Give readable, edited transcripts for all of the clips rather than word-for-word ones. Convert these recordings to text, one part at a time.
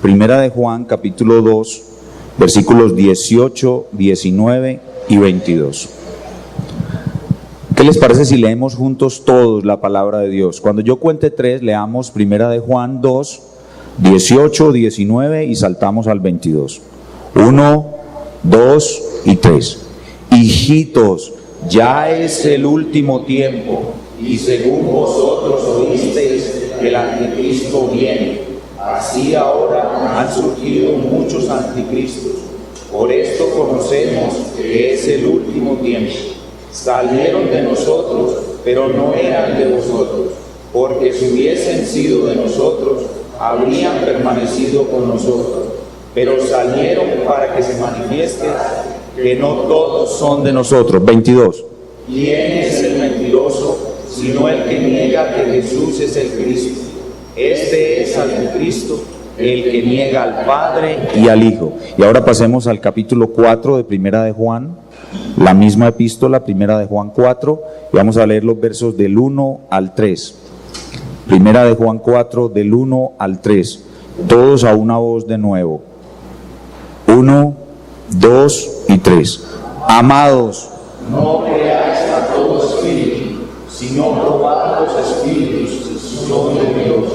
Primera de Juan, capítulo 2, versículos 18, 19 y 22. ¿Qué les parece si leemos juntos todos la palabra de Dios? Cuando yo cuente 3, leamos Primera de Juan 2, 18, 19 y saltamos al 22. 1, 2 y 3. Hijitos, ya es el último tiempo, y según vosotros oísteis que el anticristo viene, así ahora han surgido muchos anticristos. Por esto conocemos que es el último tiempo. Salieron de nosotros, pero no eran de vosotros, porque si hubiesen sido de nosotros, habrían permanecido con nosotros. Pero salieron para que se manifieste que no todos son de nosotros. 22. ¿Quién es el mentiroso, sino el que niega que Jesús es el Cristo? Este es anticristo, el que niega al Padre y al Hijo. Y ahora pasemos al capítulo 4 de Primera de Juan, la misma epístola, Primera de Juan 4, y vamos a leer los versos del 1 al 3. Primera de Juan 4, del 1 al 3. Todos a una voz de nuevo. 1, 2 y 3. Amados, no creáis a todo espíritu, sino probad los espíritus si son de Dios,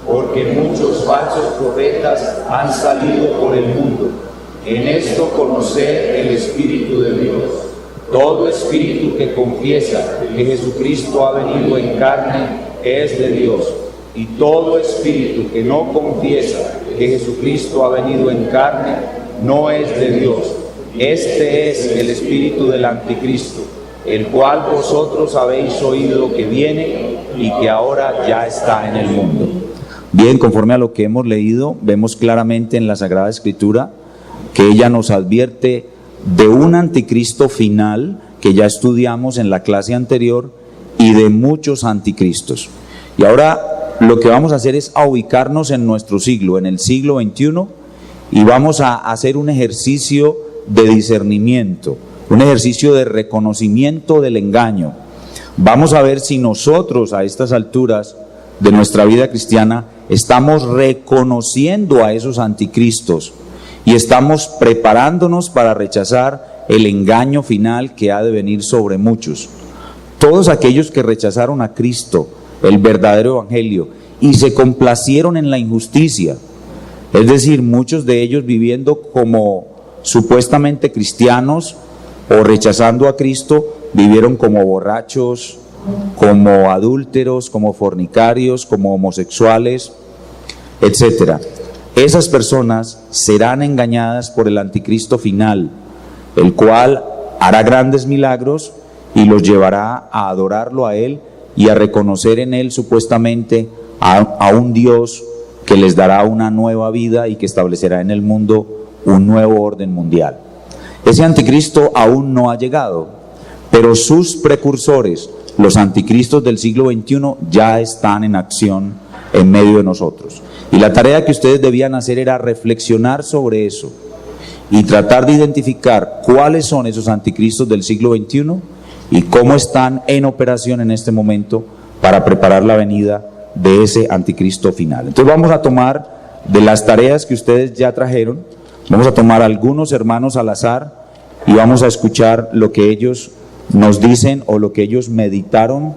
porque muchos falsos profetas han salido por el mundo. En esto conocer el Espíritu de Dios. Todo espíritu que confiesa que Jesucristo ha venido en carne es de Dios, y todo espíritu que no confiesa que Jesucristo ha venido en carne no es de Dios. Este es el espíritu del anticristo, el cual vosotros habéis oído que viene y que ahora ya está en el mundo. Bien, conforme a lo que hemos leído, vemos claramente en la Sagrada Escritura que ella nos advierte de un anticristo final que ya estudiamos en la clase anterior y de muchos anticristos. Y ahora lo que vamos a hacer es a ubicarnos en nuestro siglo, en el siglo XXI, y vamos a hacer un ejercicio de discernimiento, un ejercicio de reconocimiento del engaño. Vamos a ver si nosotros a estas alturas de nuestra vida cristiana estamos reconociendo a esos anticristos y estamos preparándonos para rechazar el engaño final que ha de venir sobre muchos. Todos aquellos que rechazaron a Cristo, el verdadero evangelio, y se complacieron en la injusticia, es decir, muchos de ellos viviendo como supuestamente cristianos o rechazando a Cristo, vivieron como borrachos, como adúlteros, como fornicarios, como homosexuales, etcétera. Esas personas serán engañadas por el anticristo final, el cual hará grandes milagros y los llevará a adorarlo a él y a reconocer en él supuestamente a un Dios que les dará una nueva vida y que establecerá en el mundo un nuevo orden mundial. Ese anticristo aún no ha llegado, pero sus precursores, los anticristos del siglo XXI, ya están en acción en medio de nosotros. Y la tarea que ustedes debían hacer era reflexionar sobre eso y tratar de identificar cuáles son esos anticristos del siglo XXI y cómo están en operación en este momento para preparar la venida de ese anticristo final. Entonces vamos a tomar de las tareas que ustedes ya trajeron, vamos a tomar algunos hermanos al azar y vamos a escuchar lo que ellos nos dicen o lo que ellos meditaron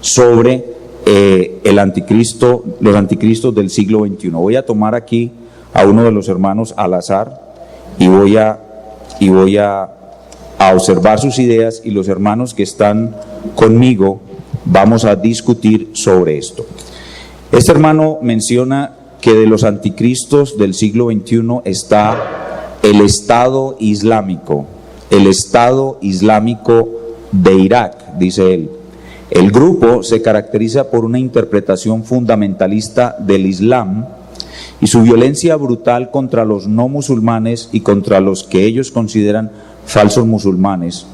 sobre el anticristo, los anticristos del siglo XXI. Voy a tomar aquí a uno de los hermanos al azar y voy a observar sus ideas, y los hermanos que están conmigo vamos a discutir sobre esto. Este hermano menciona que de los anticristos del siglo XXI está el Estado Islámico, el Estado Islámico de Irak, dice él. El grupo se caracteriza por una interpretación fundamentalista del Islam y su violencia brutal contra los no musulmanes y contra los que ellos consideran falsos musulmanes.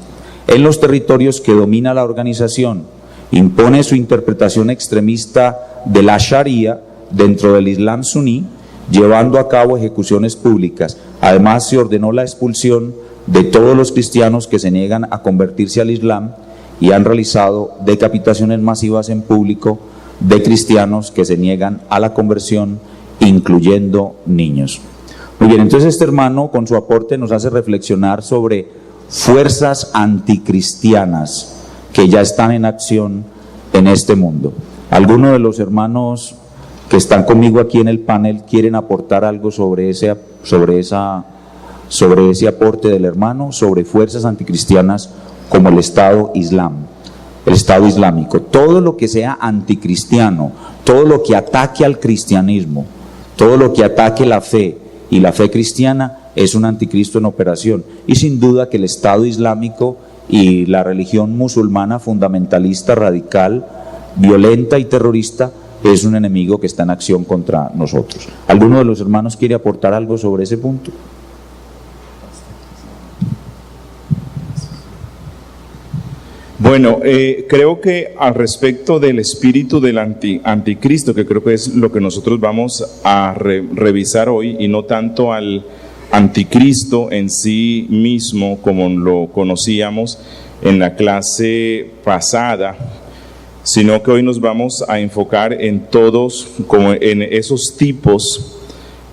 En los territorios que domina la organización, impone su interpretación extremista de la Sharia dentro del Islam suní, llevando a cabo ejecuciones públicas. Además, se ordenó la expulsión de todos los cristianos que se niegan a convertirse al Islam y han realizado decapitaciones masivas en público de cristianos que se niegan a la conversión incluyendo niños. Muy bien, entonces este hermano con su aporte nos hace reflexionar sobre fuerzas anticristianas que ya están en acción en este mundo. ¿Alguno de los hermanos que están conmigo aquí en el panel quieren aportar algo sobre ese aporte del hermano, sobre fuerzas anticristianas como el Estado Islámico? Todo lo que sea anticristiano, todo lo que ataque al cristianismo, todo lo que ataque la fe y la fe cristiana es un anticristo en operación. Y sin duda que el Estado Islámico y la religión musulmana fundamentalista, radical, violenta y terrorista es un enemigo que está en acción contra nosotros. ¿Alguno de los hermanos quiere aportar algo sobre ese punto? Bueno, creo que al respecto del espíritu del anticristo, que creo que es lo que nosotros vamos a revisar hoy, y no tanto al anticristo en sí mismo como lo conocíamos en la clase pasada, sino que hoy nos vamos a enfocar en todos, como en esos tipos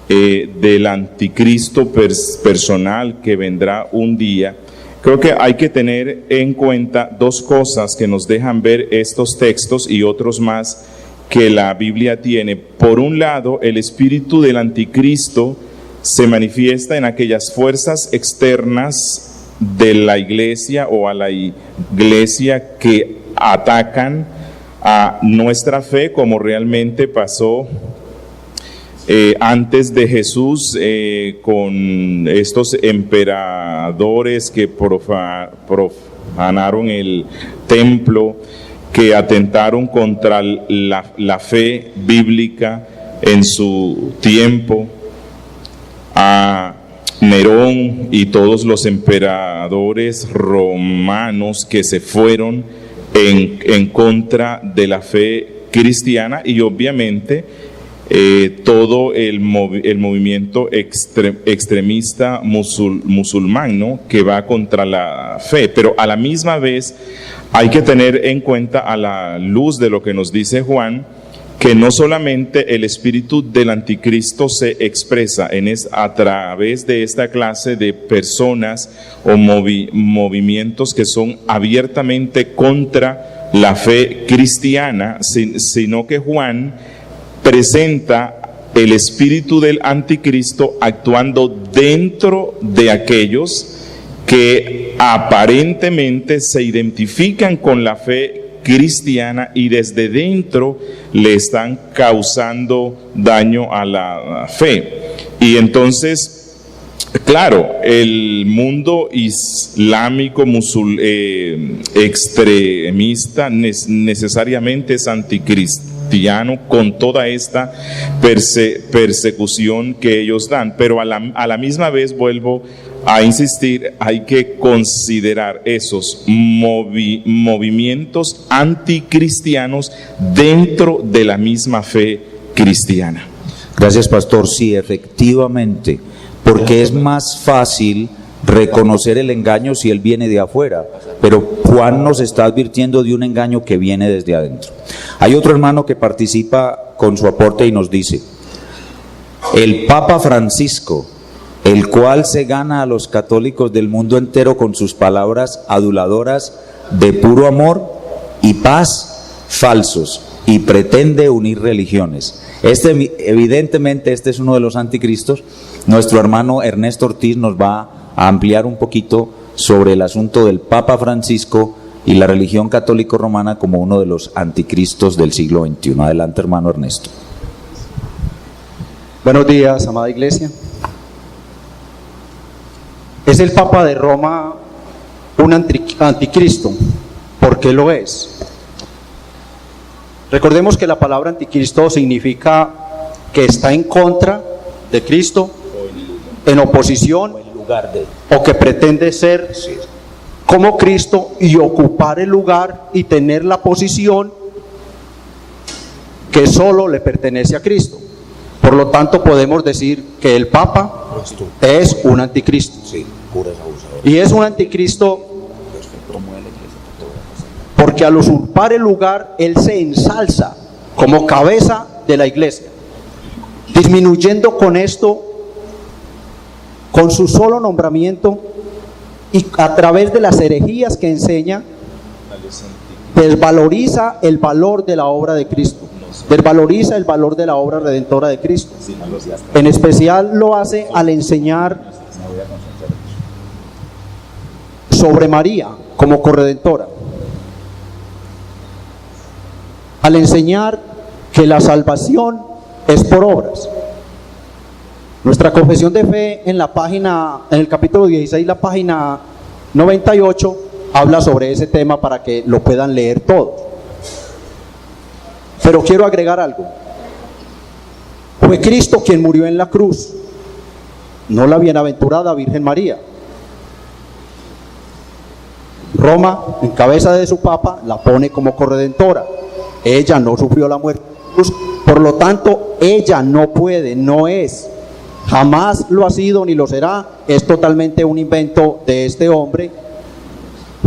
del anticristo personal que vendrá un día. Creo que hay que tener en cuenta dos cosas que nos dejan ver estos textos y otros más que la Biblia tiene. Por un lado, el espíritu del anticristo se manifiesta en aquellas fuerzas externas de la iglesia o a la iglesia que atacan a nuestra fe, como realmente pasó antes de Jesús con estos emperadores que profanaron el templo, que atentaron contra la fe bíblica en su tiempo, a Nerón y todos los emperadores romanos que se fueron en contra de la fe cristiana, y obviamente todo el movimiento extremista musulmán, ¿no?, que va contra la fe. Pero a la misma vez hay que tener en cuenta, a la luz de lo que nos dice Juan, que no solamente el espíritu del anticristo se expresa a través de esta clase de personas o movimientos que son abiertamente contra la fe cristiana, sino que Juan presenta el espíritu del anticristo actuando dentro de aquellos que aparentemente se identifican con la fe cristiana y desde dentro le están causando daño a la fe. Y entonces, claro, el mundo islámico extremista necesariamente es anticristiano con toda esta persecución que ellos dan, pero a la misma vez, vuelvo a insistir, hay que considerar esos movimientos anticristianos dentro de la misma fe cristiana. Gracias, pastor. Sí, efectivamente, porque es más fácil reconocer el engaño si él viene de afuera, pero Juan nos está advirtiendo de un engaño que viene desde adentro. Hay otro hermano que participa con su aporte y nos dice: el Papa Francisco, el cual se gana a los católicos del mundo entero con sus palabras aduladoras de puro amor y paz falsos, y pretende unir religiones. Evidentemente este es uno de los anticristos. Nuestro hermano Ernesto Ortiz nos va a ampliar un poquito sobre el asunto del Papa Francisco y la religión católico romana como uno de los anticristos del siglo XXI. Adelante, hermano Ernesto. Buenos días, amada iglesia. ¿Es el Papa de Roma un anticristo? ¿Por qué lo es? Recordemos que la palabra anticristo significa que está en contra de Cristo, en oposición, o que pretende ser como Cristo y ocupar el lugar y tener la posición que solo le pertenece a Cristo. Por lo tanto, podemos decir que el Papa es un anticristo. Y es un anticristo porque al usurpar el lugar, él se ensalza como cabeza de la iglesia. disminuyendo con esto, con su solo nombramiento y a través de las herejías que enseña, desvaloriza el valor de la obra de Cristo, desvaloriza el valor de la obra redentora de Cristo. En especial lo hace al enseñar sobre María como corredentora, al enseñar que la salvación es por obras. Nuestra confesión de fe en el capítulo 16, la página 98, habla sobre ese tema para que lo puedan leer todos. Pero quiero agregar algo. Fue Cristo quien murió en la cruz, no la bienaventurada Virgen María. Roma, en cabeza de su papa, la pone como corredentora. Ella no sufrió la muerte en la cruz, por lo tanto, ella no puede, no es, jamás lo ha sido ni lo será, es totalmente un invento de este hombre.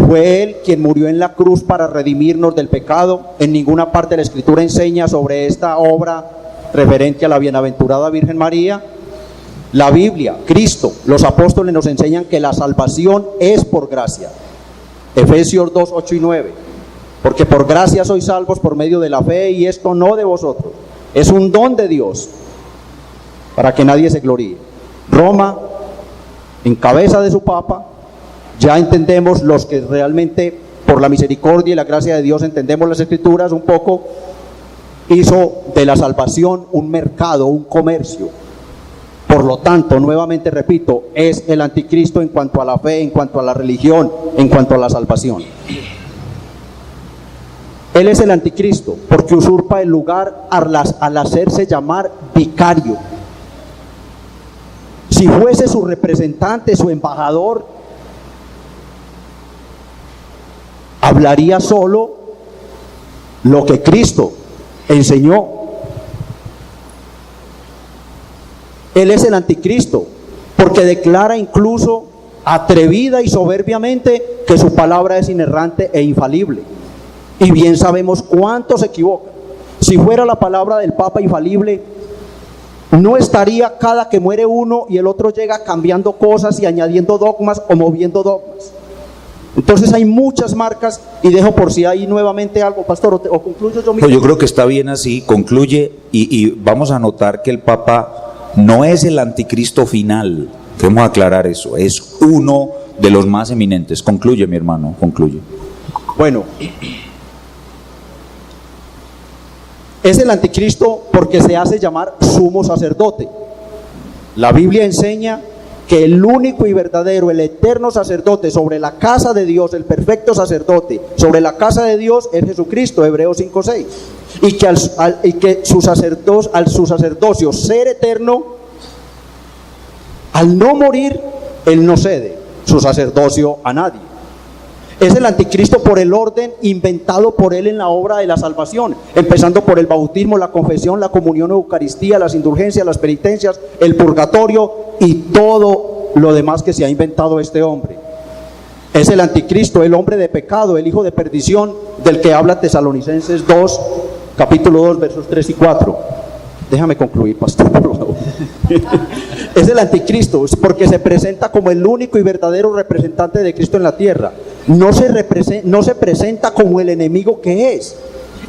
Fue él quien murió en la cruz para redimirnos del pecado. En ninguna parte de la Escritura enseña sobre esta obra referente a la bienaventurada Virgen María. La Biblia, Cristo, los apóstoles nos enseñan que la salvación es por gracia. Efesios 2, 8 y 9. Porque por gracia sois salvos por medio de la fe, y esto no de vosotros, es un don de Dios, para que nadie se gloríe. Roma, en cabeza de su papa, ya entendemos los que realmente por la misericordia y la gracia de Dios entendemos las Escrituras un poco, hizo de la salvación un mercado, un comercio. Por lo tanto, nuevamente repito, es el anticristo en cuanto a la fe, en cuanto a la religión, en cuanto a la salvación. Él es el anticristo porque usurpa el lugar al hacerse llamar vicario. Si fuese su representante, su embajador, hablaría solo lo que Cristo enseñó. Él es el anticristo porque declara incluso atrevida y soberbiamente que su palabra es inerrante e infalible. Y bien sabemos cuánto se equivocan. Si fuera la palabra del Papa infalible, no estaría cada que muere uno y el otro llega cambiando cosas y añadiendo dogmas o moviendo dogmas. Entonces hay muchas marcas, y dejo por si hay nuevamente algo, pastor, o concluyo yo mismo. Yo creo que está bien así, concluye, y vamos a notar que el Papa no es el anticristo final, queremos aclarar eso, es uno de los más eminentes. Concluye, mi hermano, concluye. Bueno, es el anticristo porque se hace llamar sumo sacerdote. La Biblia enseña que el único y verdadero, el eterno sacerdote sobre la casa de Dios, el perfecto sacerdote sobre la casa de Dios es Jesucristo, Hebreos 5:6. Y que su sacerdocio ser eterno, al no morir, él no cede su sacerdocio a nadie. Es el anticristo por el orden inventado por él en la obra de la salvación, empezando por el bautismo, la confesión, la comunión, Eucaristía, las indulgencias, las penitencias, el purgatorio y todo lo demás que se ha inventado este hombre. Es el anticristo, el hombre de pecado, el hijo de perdición, del que habla Tesalonicenses 2, capítulo 2, versos 3 y 4. Déjame concluir, pastor, por favor. Es el anticristo porque se presenta como el único y verdadero representante de Cristo en la tierra. No se presenta como el enemigo que es.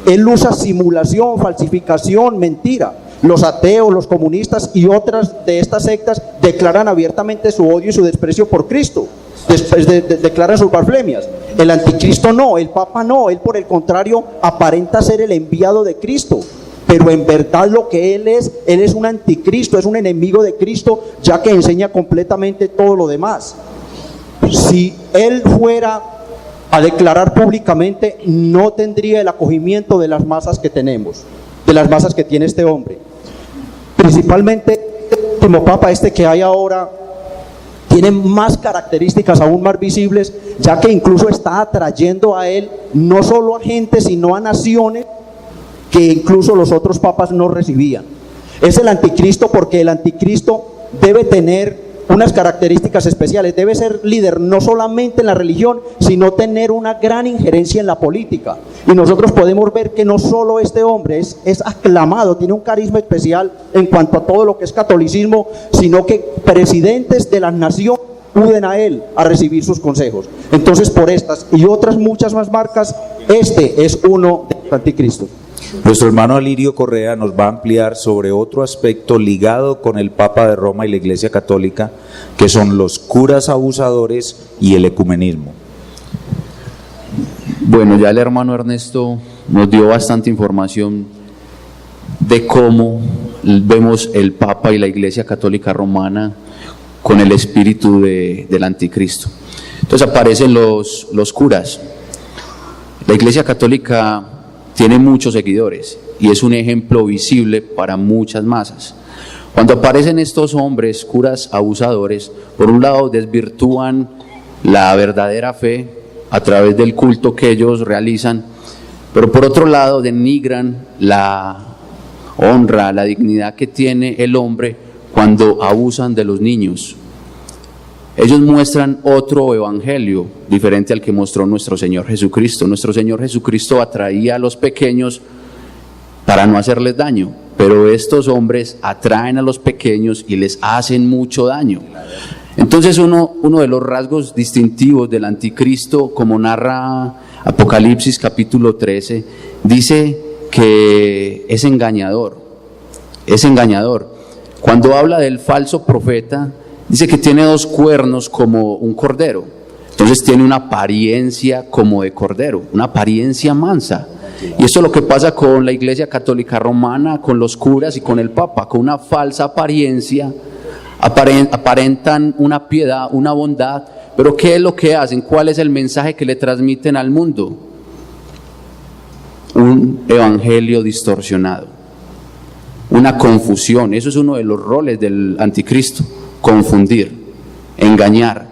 Él usa simulación, falsificación, mentira. Los ateos, los comunistas y otras de estas sectas declaran abiertamente su odio y su desprecio por Cristo. Después declaran sus blasfemias. El anticristo no, el Papa no. Él, por el contrario, aparenta ser el enviado de Cristo. Pero en verdad lo que él es un anticristo, es un enemigo de Cristo, ya que enseña completamente todo lo demás. Si él fuera a declarar públicamente, no tendría el acogimiento de las masas que tenemos, de las masas que tiene este hombre. Principalmente, como Papa que hay ahora, tiene más características aún más visibles, ya que incluso está atrayendo a él no solo a gente, sino a naciones que incluso los otros papas no recibían. Es el anticristo porque el anticristo debe tener unas características especiales. Debe ser líder no solamente en la religión, sino tener una gran injerencia en la política. Y nosotros podemos ver que no solo este hombre es aclamado, tiene un carisma especial en cuanto a todo lo que es catolicismo, sino que presidentes de las naciones acuden a él a recibir sus consejos. Entonces, por estas y otras muchas más marcas, este es uno de los anticristos. Nuestro hermano Alirio Correa nos va a ampliar sobre otro aspecto ligado con el Papa de Roma y la Iglesia Católica, que son los curas abusadores y el ecumenismo. Bueno, ya el hermano Ernesto nos dio bastante información de cómo vemos el Papa y la Iglesia Católica Romana con el espíritu del anticristo. Entonces aparecen los curas. La Iglesia Católica tiene muchos seguidores y es un ejemplo visible para muchas masas. Cuando aparecen estos hombres, curas abusadores, por un lado desvirtúan la verdadera fe a través del culto que ellos realizan, pero por otro lado denigran la honra, la dignidad que tiene el hombre cuando abusan de los niños. Ellos muestran otro evangelio diferente al que mostró nuestro Señor Jesucristo. Nuestro Señor Jesucristo atraía a los pequeños para no hacerles daño, pero estos hombres atraen a los pequeños y les hacen mucho daño. Entonces uno de los rasgos distintivos del anticristo, como narra Apocalipsis capítulo 13, dice que es engañador. Cuando habla del falso profeta, dice que tiene 2 cuernos como un cordero. Entonces tiene una apariencia como de cordero, una apariencia mansa. Y esto es lo que pasa con la Iglesia Católica Romana, con los curas y con el Papa. Con una falsa apariencia, aparentan una piedad, una bondad, pero ¿qué es lo que hacen? ¿Cuál es el mensaje que le transmiten al mundo? Un evangelio distorsionado, una confusión. Eso es uno de los roles del anticristo: confundir, engañar.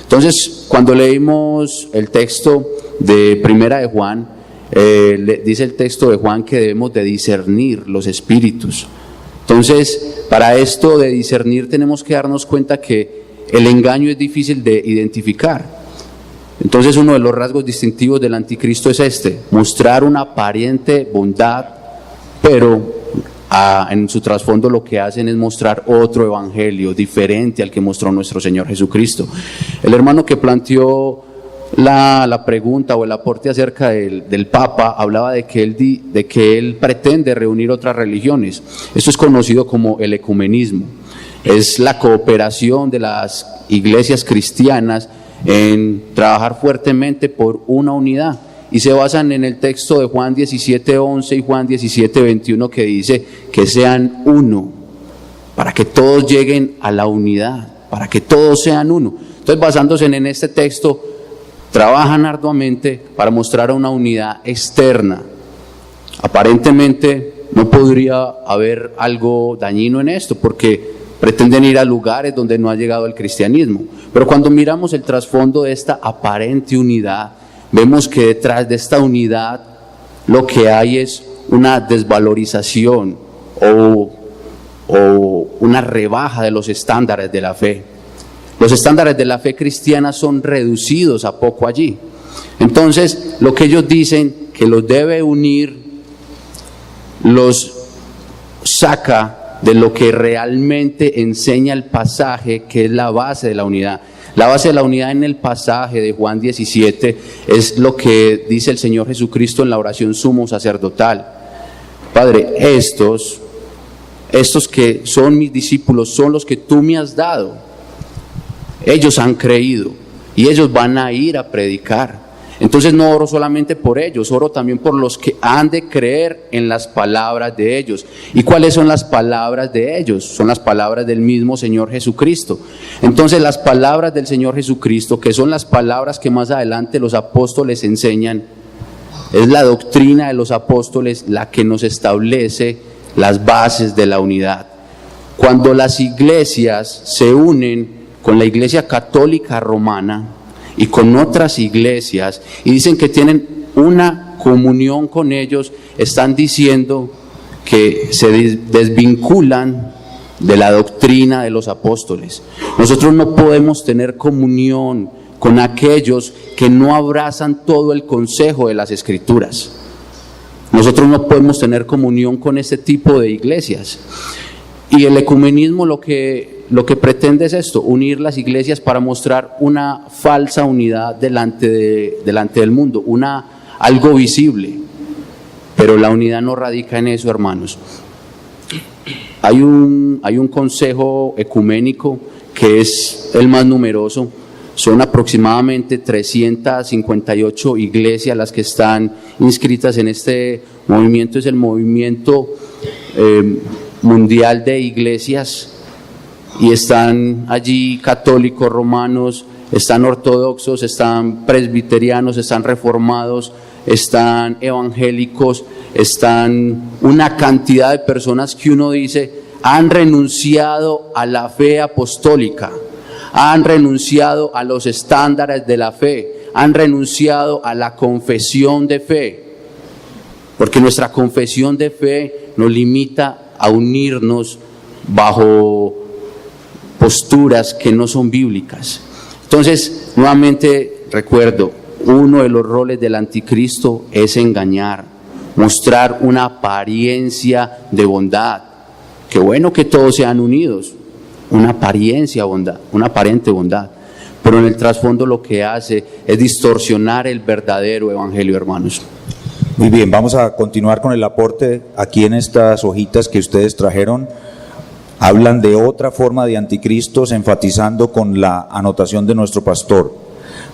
Entonces, cuando leímos el texto de Primera de Juan, dice el texto de Juan que debemos de discernir los espíritus. Entonces, para esto de discernir tenemos que darnos cuenta que el engaño es difícil de identificar. Entonces, uno de los rasgos distintivos del anticristo es mostrar una aparente bondad, pero en su trasfondo lo que hacen es mostrar otro evangelio diferente al que mostró nuestro Señor Jesucristo. El hermano que planteó la pregunta o el aporte acerca del Papa hablaba de que él pretende reunir otras religiones. Esto es conocido como el ecumenismo. Es la cooperación de las iglesias cristianas en trabajar fuertemente por una unidad. Y se basan en el texto de Juan 17:11 y Juan 17:21, que dice que sean uno, para que todos lleguen a la unidad, para que todos sean uno. Entonces, basándose en este texto, trabajan arduamente para mostrar una unidad externa. Aparentemente no podría haber algo dañino en esto, porque pretenden ir a lugares donde no ha llegado el cristianismo. Pero cuando miramos el trasfondo de esta aparente unidad, vemos que detrás de esta unidad lo que hay es una desvalorización o una rebaja de los estándares de la fe. Los estándares de la fe cristiana son reducidos a poco allí. Entonces, lo que ellos dicen que los debe unir, los saca de lo que realmente enseña el pasaje, que es la base de la unidad. La base de la unidad en el pasaje de Juan 17 es lo que dice el Señor Jesucristo en la oración sumo sacerdotal. Padre, estos que son mis discípulos son los que tú me has dado. Ellos han creído y ellos van a ir a predicar. Entonces no oro solamente por ellos, oro también por los que han de creer en las palabras de ellos. ¿Y cuáles son las palabras de ellos? Son las palabras del mismo Señor Jesucristo. Entonces las palabras del Señor Jesucristo, que son las palabras que más adelante los apóstoles enseñan, es la doctrina de los apóstoles la que nos establece las bases de la unidad. Cuando las iglesias se unen con la Iglesia Católica Romana y con otras iglesias y dicen que tienen una comunión con ellos, están diciendo que se desvinculan de la doctrina de los apóstoles. Nosotros no podemos tener comunión con aquellos que no abrazan todo el consejo de las Escrituras. Nosotros no podemos tener comunión con este tipo de iglesias. Y el ecumenismo lo que pretende es esto: unir las iglesias para mostrar una falsa unidad delante del mundo, algo visible. Pero la unidad no radica en eso, hermanos. Hay un consejo ecuménico que es el más numeroso. Son aproximadamente 358 iglesias las que están inscritas en este movimiento. Es el movimiento mundial de iglesias, y están allí católicos, romanos, están ortodoxos, están presbiterianos, están reformados, están evangélicos, están una cantidad de personas que uno dice han renunciado a la fe apostólica, han renunciado a los estándares de la fe, han renunciado a la confesión de fe, porque nuestra confesión de fe nos limita a unirnos bajo posturas que no son bíblicas. Entonces, nuevamente recuerdo, uno de los roles del anticristo es engañar, mostrar una apariencia de bondad. Qué bueno que todos sean unidos, una aparente bondad, pero en el trasfondo lo que hace es distorsionar el verdadero evangelio, hermanos. Muy bien, vamos a continuar con el aporte. Aquí en estas hojitas que ustedes trajeron hablan de otra forma de anticristos, enfatizando con la anotación de nuestro pastor: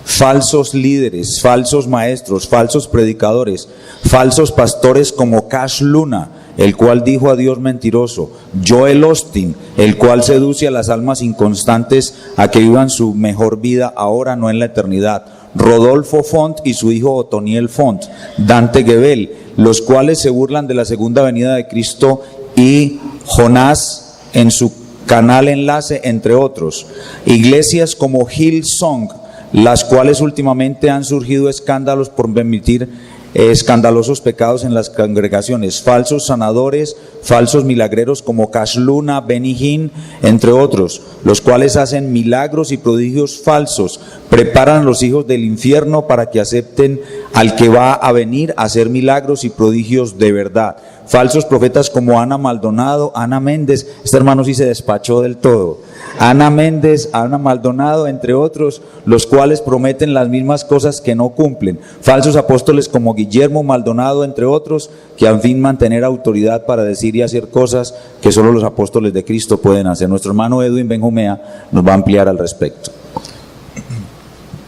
falsos líderes, falsos maestros, falsos predicadores, falsos pastores como Cash Luna, el cual dijo a Dios mentiroso; Joel Osteen, el cual seduce a las almas inconstantes a que vivan su mejor vida ahora, no en la eternidad; Rodolfo Font y su hijo Otoniel Font; Dante Gebel, los cuales se burlan de la segunda venida de Cristo; y Jonás en su canal Enlace, entre otros. Iglesias como Hillsong, las cuales últimamente han surgido escándalos por permitir escandalosos pecados en las congregaciones; falsos sanadores, falsos milagreros como Cash Luna, Benny Hinn, entre otros, los cuales hacen milagros y prodigios falsos, preparan a los hijos del infierno para que acepten al que va a venir a hacer milagros y prodigios de verdad; falsos profetas como Ana Maldonado, Ana Méndez, este hermano sí se despachó del todo, Ana Méndez, Ana Maldonado, entre otros, los cuales prometen las mismas cosas que no cumplen; falsos apóstoles como Guillermo Maldonado, entre otros, que afirman tener autoridad para decir y hacer cosas que solo los apóstoles de Cristo pueden hacer. Nuestro hermano Edwin Benjumea nos va a ampliar al respecto.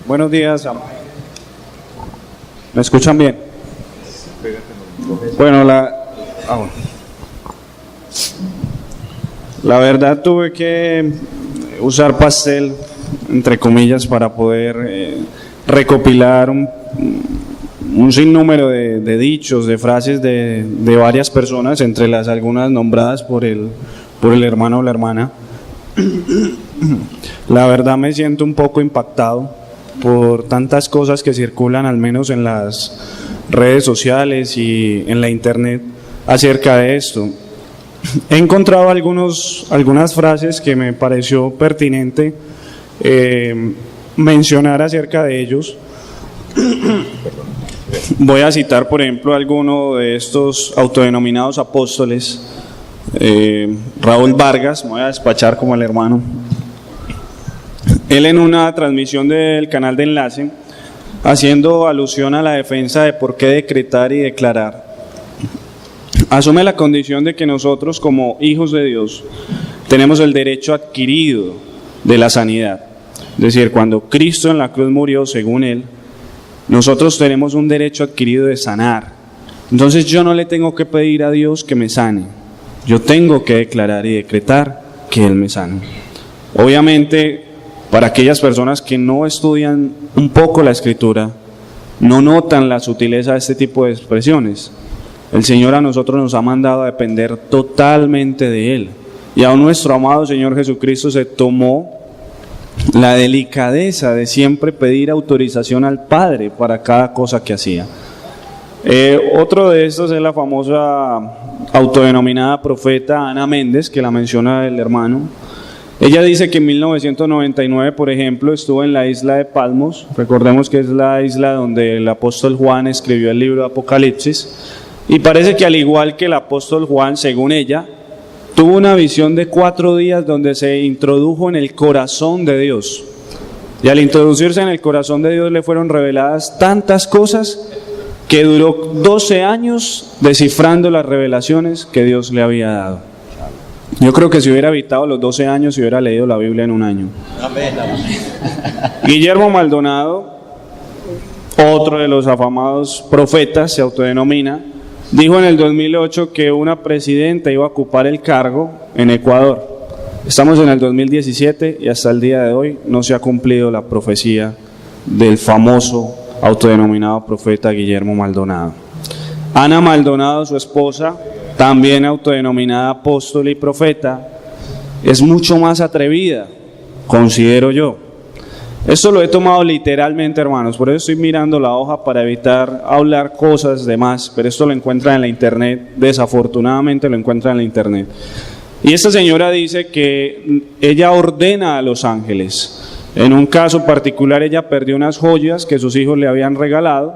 Buenos días. ¿Me escuchan bien? Bueno, la verdad tuve que usar pastel, entre comillas, para poder recopilar un sinnúmero de dichos, de frases de varias personas, entre las algunas nombradas por el hermano o la hermana. La verdad me siento un poco impactado por tantas cosas que circulan, al menos en las redes sociales y en la internet, acerca de esto. He encontrado algunas frases que me pareció pertinente mencionar acerca de ellos. Voy a citar, por ejemplo, alguno de estos autodenominados apóstoles. Raúl Vargas, me voy a despachar como el hermano. Él, en una transmisión del canal de Enlace, haciendo alusión a la defensa de por qué decretar y declarar, asume la condición de que nosotros, como hijos de Dios, tenemos el derecho adquirido de la sanidad. Es decir, cuando Cristo en la cruz murió, según él, nosotros tenemos un derecho adquirido de sanar. Entonces yo no le tengo que pedir a Dios que me sane, yo tengo que declarar y decretar que Él me sane. Obviamente, para aquellas personas que no estudian un poco la Escritura, no notan la sutileza de este tipo de expresiones. El Señor a nosotros nos ha mandado a depender totalmente de Él, y aún nuestro amado Señor Jesucristo se tomó la delicadeza de siempre pedir autorización al Padre para cada cosa que hacía. Otro de estos es la famosa autodenominada profeta Ana Méndez, que la menciona el hermano. Ella dice que en 1999, por ejemplo, estuvo en la isla de Patmos. Recordemos que es la isla donde el apóstol Juan escribió el libro de Apocalipsis. Y parece que al igual que el apóstol Juan, según ella, tuvo una visión de 4 días donde se introdujo en el corazón de Dios. Y al introducirse en el corazón de Dios le fueron reveladas tantas cosas que duró 12 años descifrando las revelaciones que Dios le había dado. Yo creo que si hubiera evitado los 12 años, si hubiera leído la Biblia en un año. Amén. Guillermo Maldonado, otro de los afamados profetas, se autodenomina, dijo en el 2008 que una presidenta iba a ocupar el cargo en Ecuador. Estamos en el 2017 y hasta el día de hoy no se ha cumplido la profecía del famoso autodenominado profeta Guillermo Maldonado. Ana Maldonado, su esposa, también autodenominada apóstol y profeta, es mucho más atrevida, considero yo. Esto lo he tomado literalmente, hermanos, por eso estoy mirando la hoja para evitar hablar cosas de más, pero esto lo encuentran en la internet, desafortunadamente lo encuentran en la internet. Y esta señora dice que ella ordena a los ángeles. En un caso particular ella perdió unas joyas que sus hijos le habían regalado,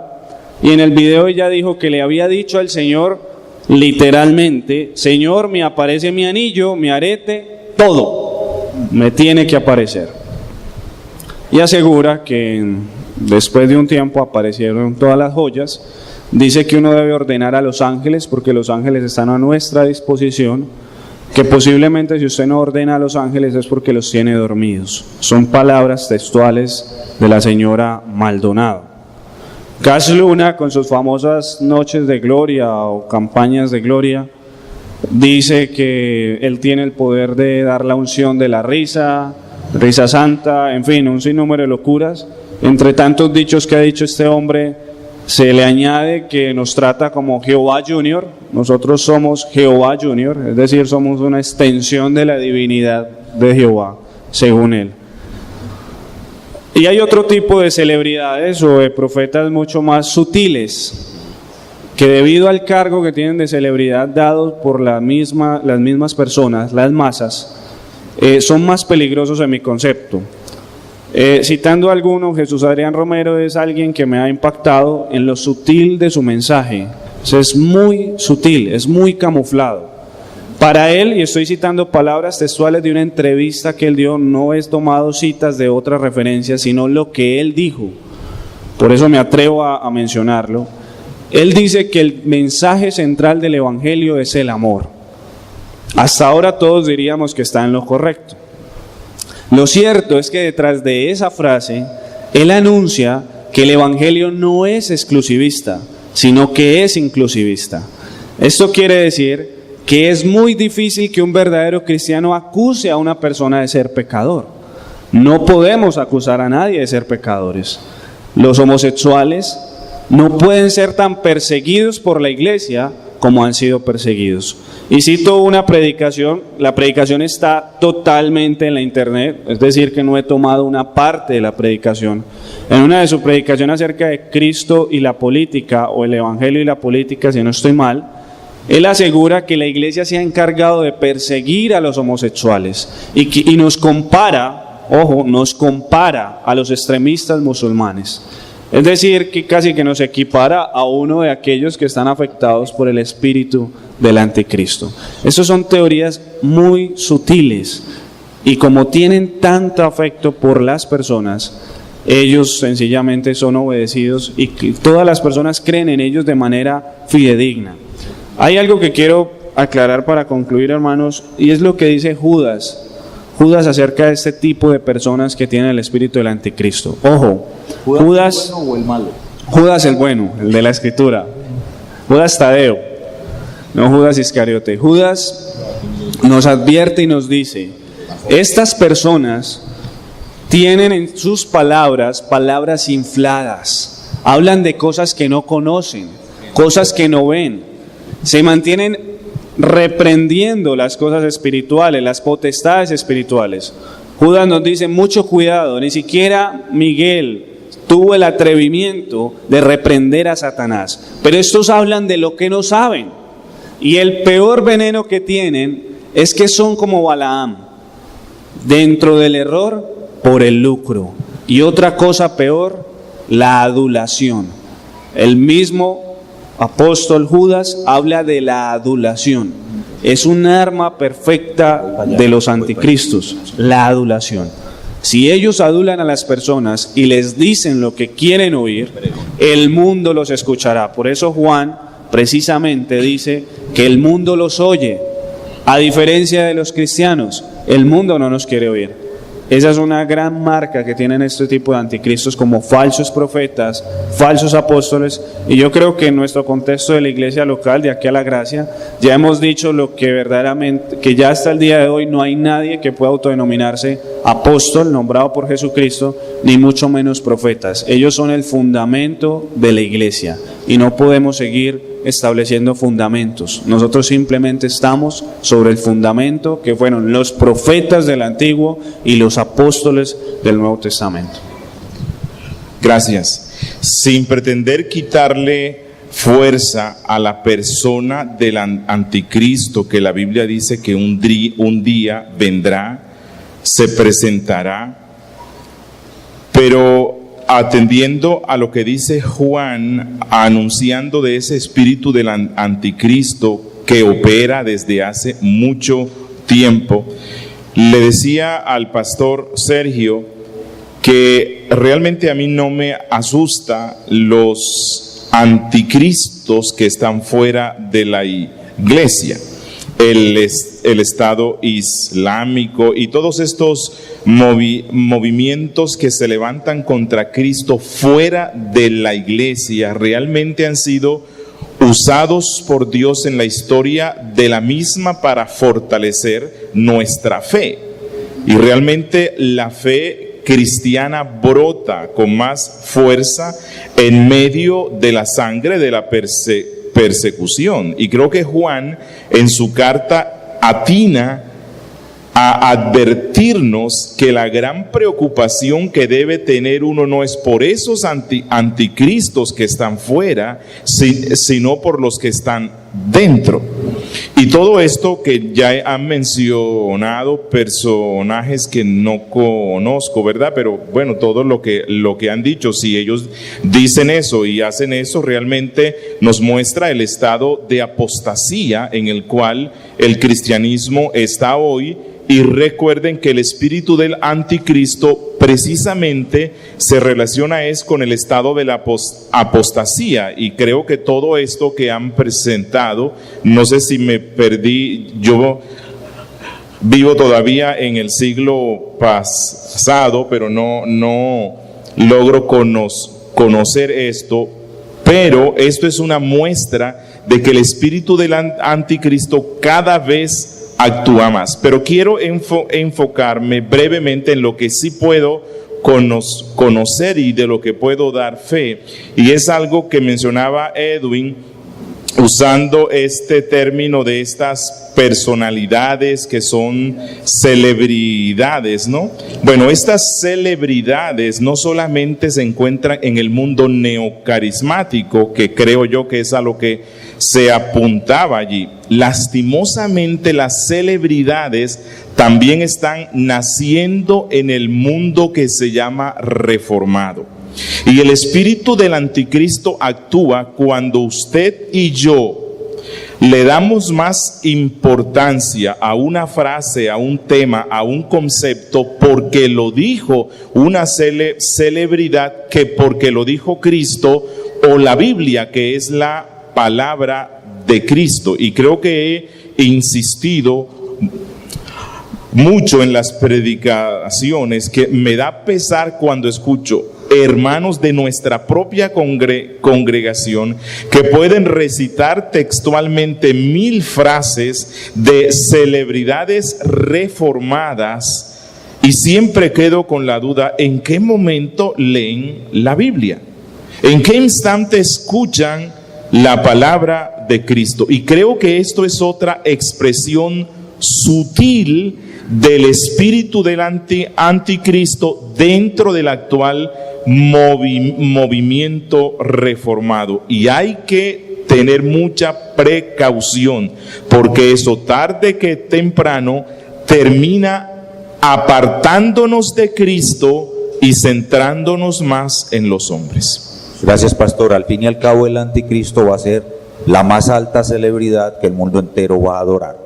y en el video ella dijo que le había dicho al Señor literalmente: Señor, me aparece mi anillo, mi arete, todo me tiene que aparecer. Y asegura que después de un tiempo aparecieron todas las joyas. Dice que uno debe ordenar a los ángeles porque los ángeles están a nuestra disposición, que posiblemente si usted no ordena a los ángeles es porque los tiene dormidos. Son palabras textuales de la señora Maldonado. Gas Luna, con sus famosas noches de gloria o campañas de gloria, dice que él tiene el poder de dar la unción de la risa santa, en fin, un sinnúmero de locuras. Entre tantos dichos que ha dicho este hombre, se le añade que nos trata como Jehová Junior. Nosotros somos Jehová Junior, es decir, somos una extensión de la divinidad de Jehová, según él. Y hay otro tipo de celebridades o de profetas mucho más sutiles, que debido al cargo que tienen de celebridad dado por las mismas personas, las masas, son más peligrosos en mi concepto. Citando a alguno, Jesús Adrián Romero es alguien que me ha impactado en lo sutil de su mensaje. Es muy sutil, es muy camuflado. Para él, y estoy citando palabras textuales de una entrevista que él dio, no es tomado citas de otras referencias, sino lo que él dijo. Por eso me atrevo a mencionarlo. Él dice que el mensaje central del Evangelio es el amor. Hasta ahora todos diríamos que está en lo correcto. Lo cierto es que detrás de esa frase, él anuncia que el Evangelio no es exclusivista, sino que es inclusivista. Esto quiere decir que es muy difícil que un verdadero cristiano acuse a una persona de ser pecador. No podemos acusar a nadie de ser pecadores. Los homosexuales no pueden ser tan perseguidos por la iglesia como han sido perseguidos. Y cito una predicación, la predicación está totalmente en la internet, es decir, que no he tomado una parte de la predicación. En una de sus predicaciones acerca de Cristo y la política, o el Evangelio y la política, si no estoy mal, él asegura que la iglesia se ha encargado de perseguir a los homosexuales y nos compara, ojo, nos compara a los extremistas musulmanes. Es decir, que casi que nos equipara a uno de aquellos que están afectados por el espíritu del anticristo. Estas son teorías muy sutiles y como tienen tanto afecto por las personas, ellos sencillamente son obedecidos y todas las personas creen en ellos de manera fidedigna. Hay algo que quiero aclarar para concluir, hermanos, y es lo que dice Judas acerca de este tipo de personas que tienen el espíritu del anticristo. Ojo, Judas ¿el bueno o el malo? Judas el bueno, el de la escritura. Judas Tadeo, no Judas Iscariote. Judas nos advierte y nos dice: estas personas tienen en sus palabras infladas, hablan de cosas que no conocen, cosas que no ven, se mantienen reprendiendo las cosas espirituales, las potestades espirituales. Judas nos dice: mucho cuidado, ni siquiera Miguel, tuvo el atrevimiento de reprender a Satanás. Pero estos hablan de lo que no saben. Y el peor veneno que tienen es que son como Balaam, dentro del error por el lucro. Y otra cosa peor, la adulación. El mismo apóstol Judas habla de la adulación. Es un arma perfecta de los anticristos, la adulación. Si ellos adulan a las personas y les dicen lo que quieren oír, el mundo los escuchará. Por eso Juan precisamente dice que el mundo los oye. A diferencia de los cristianos, el mundo no nos quiere oír. Esa es una gran marca que tienen este tipo de anticristos como falsos profetas, falsos apóstoles. Y yo creo que en nuestro contexto de la iglesia local, de aquí a la gracia, ya hemos dicho lo que verdaderamente, que ya hasta el día de hoy no hay nadie que pueda autodenominarse apóstol nombrado por Jesucristo, ni mucho menos profetas. Ellos son el fundamento de la iglesia y no podemos seguir estableciendo fundamentos. Nosotros simplemente estamos sobre el fundamento que fueron los profetas del Antiguo y los apóstoles del Nuevo Testamento. Gracias. Sin pretender quitarle fuerza a la persona del anticristo, que la Biblia dice que un día vendrá, se presentará, pero atendiendo a lo que dice Juan, anunciando de ese espíritu del anticristo que opera desde hace mucho tiempo, le decía al pastor Sergio que realmente a mí no me asusta los anticristos que están fuera de la iglesia. El Estado Islámico y todos estos movimientos que se levantan contra Cristo fuera de la iglesia realmente han sido usados por Dios en la historia de la misma para fortalecer nuestra fe. Y realmente la fe cristiana brota con más fuerza en medio de la sangre de la persecución. Y creo que Juan en su carta atina a advertirnos que la gran preocupación que debe tener uno no es por esos anticristos que están fuera, sino por los que están dentro. Y todo esto que ya han mencionado personajes que no conozco, ¿verdad? Pero bueno, todo lo que han dicho, si ellos dicen eso y hacen eso, realmente nos muestra el estado de apostasía en el cual el cristianismo está hoy. Y recuerden que el espíritu del anticristo precisamente se relaciona con el estado de la apostasía, y creo que todo esto que han presentado, no sé si me perdí, yo vivo todavía en el siglo pasado, pero no logro conocer esto, pero esto es una muestra de que el espíritu del anticristo cada vez actúa más. Pero quiero enfocarme brevemente en lo que sí puedo conocer y de lo que puedo dar fe, y es algo que mencionaba Edwin usando este término de estas personalidades que son celebridades, ¿no? Bueno, estas celebridades no solamente se encuentran en el mundo neocarismático, que creo yo que es a lo que se apuntaba allí. Lastimosamente, las celebridades también están naciendo en el mundo que se llama reformado. Y el espíritu del anticristo actúa cuando usted y yo le damos más importancia a una frase, a un tema, a un concepto, porque lo dijo una celebridad, que porque lo dijo Cristo o la Biblia, que es la palabra de Cristo. Y creo que he insistido mucho en las predicaciones que me da pesar cuando escucho hermanos de nuestra propia congregación que pueden recitar textualmente 1000 frases de celebridades reformadas, y siempre quedo con la duda: ¿en qué momento leen la Biblia? ¿En qué instante escuchan la palabra de Cristo? Y creo que esto es otra expresión sutil del espíritu del anticristo dentro del actual movimiento reformado. Y hay que tener mucha precaución, porque eso tarde que temprano termina apartándonos de Cristo y centrándonos más en los hombres. Gracias, pastor. Al fin y al cabo, el anticristo va a ser la más alta celebridad que el mundo entero va a adorar.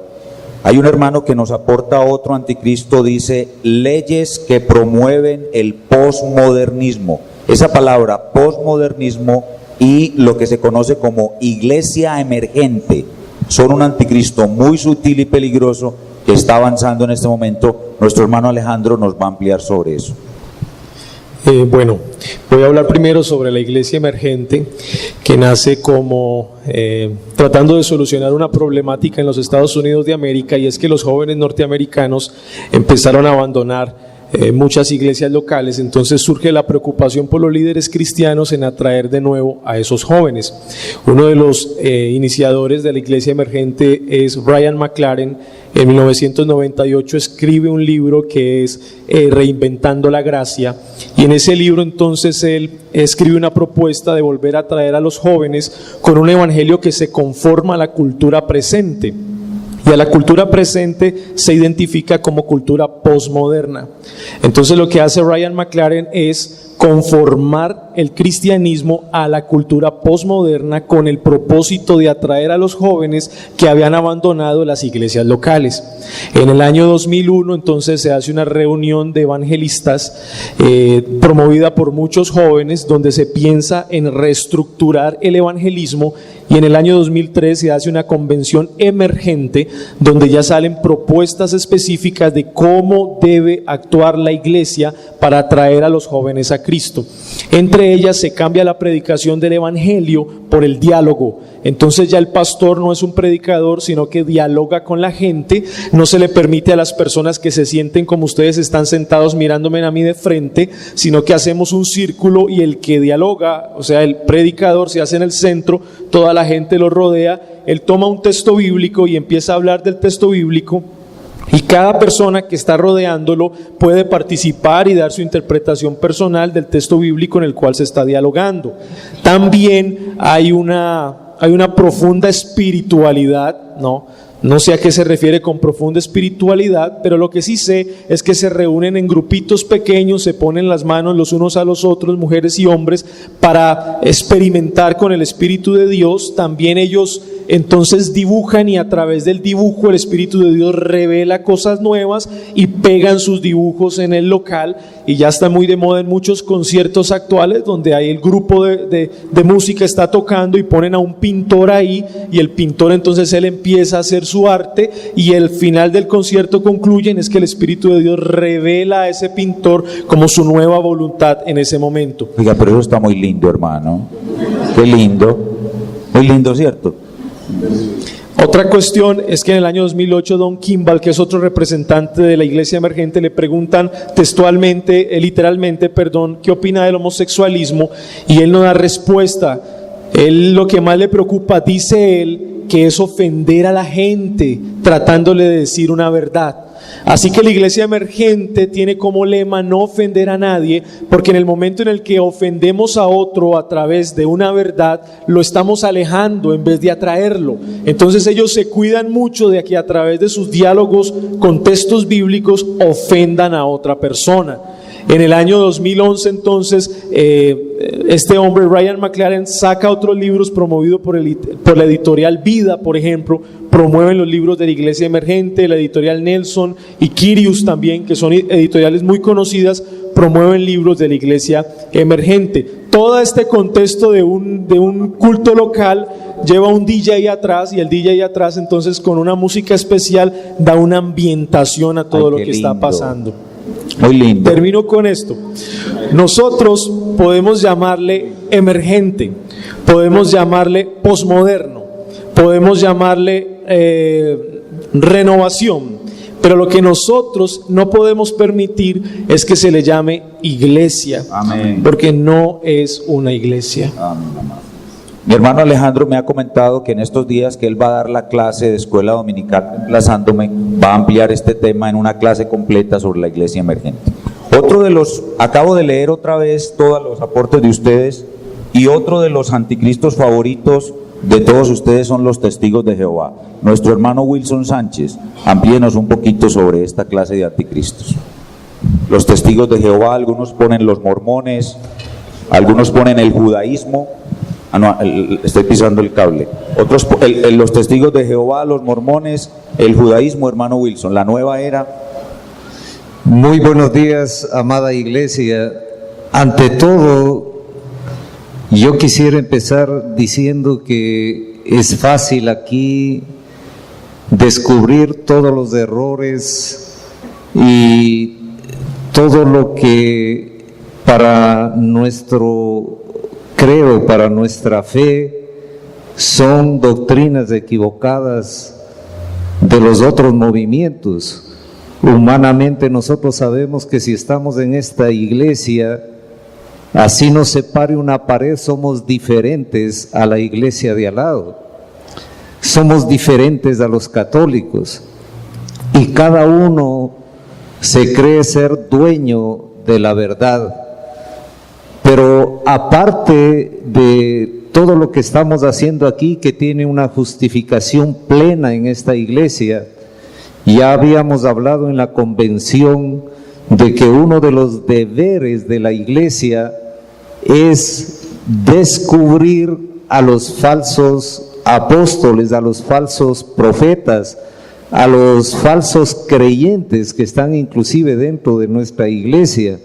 Hay un hermano que nos aporta otro anticristo, dice, leyes que promueven el posmodernismo. Esa palabra, posmodernismo, y lo que se conoce como iglesia emergente, son un anticristo muy sutil y peligroso que está avanzando en este momento. Nuestro hermano Alejandro nos va a ampliar sobre eso. Bueno, voy a hablar primero sobre la iglesia emergente, que nace como tratando de solucionar una problemática en los Estados Unidos de América, y es que los jóvenes norteamericanos empezaron a abandonar muchas iglesias locales. Entonces surge la preocupación por los líderes cristianos en atraer de nuevo a esos jóvenes. Uno de los iniciadores de la iglesia emergente es Brian McLaren. En 1998 escribe un libro que es Reinventando la Gracia, y en ese libro entonces él escribe una propuesta de volver a traer a los jóvenes con un evangelio que se conforma a la cultura presente. Y a la cultura presente se identifica como cultura posmoderna. Entonces lo que hace Brian McLaren es conformar el cristianismo a la cultura posmoderna con el propósito de atraer a los jóvenes que habían abandonado las iglesias locales. En el año 2001 entonces se hace una reunión de evangelistas promovida por muchos jóvenes, donde se piensa en reestructurar el evangelismo, y en el año 2003 se hace una convención emergente donde ya salen propuestas específicas de cómo debe actuar la iglesia para atraer a los jóvenes a Cristo. Entre ellas se cambia la predicación del evangelio por el diálogo. Entonces ya el pastor no es un predicador, sino que dialoga con la gente. No se le permite a las personas que se sienten como ustedes están sentados mirándome a mí de frente, sino que hacemos un círculo, y el que dialoga, o sea, el predicador, se hace en el centro, toda la gente lo rodea, él toma un texto bíblico y empieza a hablar del texto bíblico, y cada persona que está rodeándolo puede participar y dar su interpretación personal del texto bíblico en el cual se está dialogando. También hay una profunda espiritualidad, no sé a qué se refiere con profunda espiritualidad, pero lo que sí sé es que se reúnen en grupitos pequeños, se ponen las manos los unos a los otros, mujeres y hombres, para experimentar con el Espíritu de Dios. También ellos entonces dibujan, y a través del dibujo el Espíritu de Dios revela cosas nuevas y pegan sus dibujos en el local. Y ya está muy de moda en muchos conciertos actuales, donde hay el grupo de música está tocando y ponen a un pintor ahí, y el pintor entonces él empieza a hacer su arte, y el final del concierto concluyen es que el Espíritu de Dios revela a ese pintor como su nueva voluntad en ese momento. Oiga, pero eso está muy lindo, hermano. Qué lindo. Muy lindo, ¿cierto? Otra cuestión es que en el año 2008 Don Kimball, que es otro representante de la iglesia emergente, le preguntan literalmente, qué opina del homosexualismo, y él no da respuesta. Él, lo que más le preocupa, dice él, que es ofender a la gente tratándole de decir una verdad. Así que la iglesia emergente tiene como lema no ofender a nadie, porque en el momento en el que ofendemos a otro a través de una verdad, lo estamos alejando en vez de atraerlo. Entonces ellos se cuidan mucho de que a través de sus diálogos con textos bíblicos ofendan a otra persona. En el año 2011 entonces este hombre Brian McLaren saca otros libros promovidos por la editorial Vida, por ejemplo. Promueven los libros de la iglesia emergente, la editorial Nelson y Kyrios también, que son editoriales muy conocidas, promueven libros de la iglesia emergente. Todo este contexto de un culto local lleva un DJ atrás, y el DJ atrás entonces con una música especial da una ambientación a todo lo que está pasando. Muy lindo. Termino con esto. Nosotros podemos llamarle emergente, podemos llamarle posmoderno, podemos llamarle renovación, pero lo que nosotros no podemos permitir es que se le llame iglesia. Amén. Porque no es una iglesia. Amén. Mi hermano Alejandro me ha comentado que en estos días que él va a dar la clase de escuela dominical, emplazándome, va a ampliar este tema en una clase completa sobre la iglesia emergente. Otro de los, acabo de leer otra vez todos los aportes de ustedes, y otro de los anticristos favoritos de todos ustedes son los testigos de Jehová. Nuestro hermano Wilson Sánchez, amplíenos un poquito sobre esta clase de anticristos. Los testigos de Jehová, algunos ponen los mormones, algunos ponen el judaísmo. Estoy pisando el cable. Otros, los testigos de Jehová, los mormones, el judaísmo, hermano Wilson, la nueva era. Muy buenos días, amada iglesia. Ante todo, yo quisiera empezar diciendo que es fácil aquí descubrir todos los errores y todo lo que para nuestro creo, para nuestra fe, son doctrinas equivocadas de los otros movimientos. Humanamente nosotros sabemos que si estamos en esta iglesia, así nos separe una pared, somos diferentes a la iglesia de al lado. Somos diferentes a los católicos. Y cada uno se cree ser dueño de la verdad. Pero aparte de todo lo que estamos haciendo aquí, que tiene una justificación plena en esta iglesia, ya habíamos hablado en la convención de que uno de los deberes de la iglesia es descubrir a los falsos apóstoles, a los falsos profetas, a los falsos creyentes que están inclusive dentro de nuestra iglesia.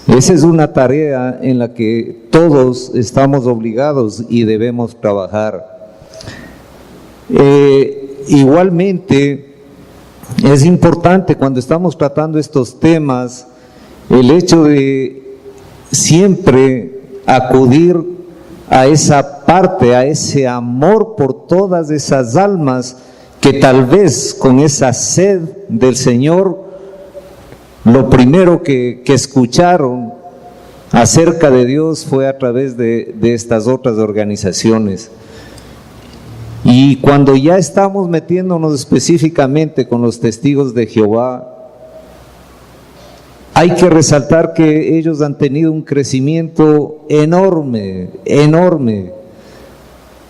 Esa es una tarea en la que todos estamos obligados y debemos trabajar. Igualmente, es importante cuando estamos tratando estos temas, el hecho de siempre acudir a esa parte, a ese amor por todas esas almas que tal vez con esa sed del Señor, lo primero que escucharon acerca de Dios fue a través de estas otras organizaciones. Y cuando ya estamos metiéndonos específicamente con los testigos de Jehová, hay que resaltar que ellos han tenido un crecimiento enorme, enorme.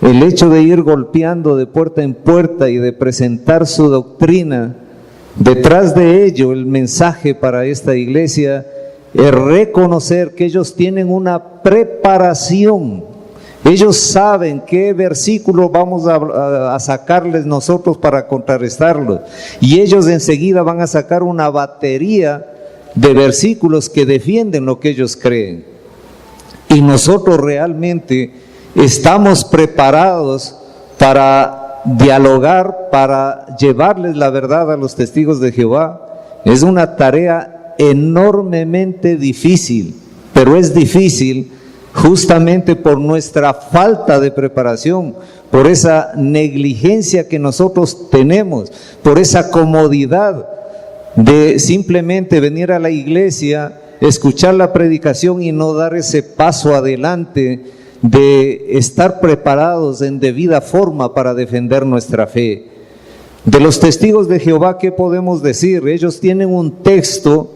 El hecho de ir golpeando de puerta en puerta y de presentar su doctrina, detrás de ello el mensaje para esta iglesia es reconocer que ellos tienen una preparación. Ellos saben qué versículo vamos a sacarles nosotros para contrarrestarlo, y ellos enseguida van a sacar una batería de versículos que defienden lo que ellos creen. Y nosotros realmente estamos preparados para dialogar, para llevarles la verdad a los testigos de Jehová. Es una tarea enormemente difícil, pero es difícil justamente por nuestra falta de preparación, por esa negligencia que nosotros tenemos, por esa comodidad de simplemente venir a la iglesia, escuchar la predicación y no dar ese paso adelante de estar preparados en debida forma para defender nuestra fe. De los testigos de Jehová, ¿qué podemos decir? Ellos tienen un texto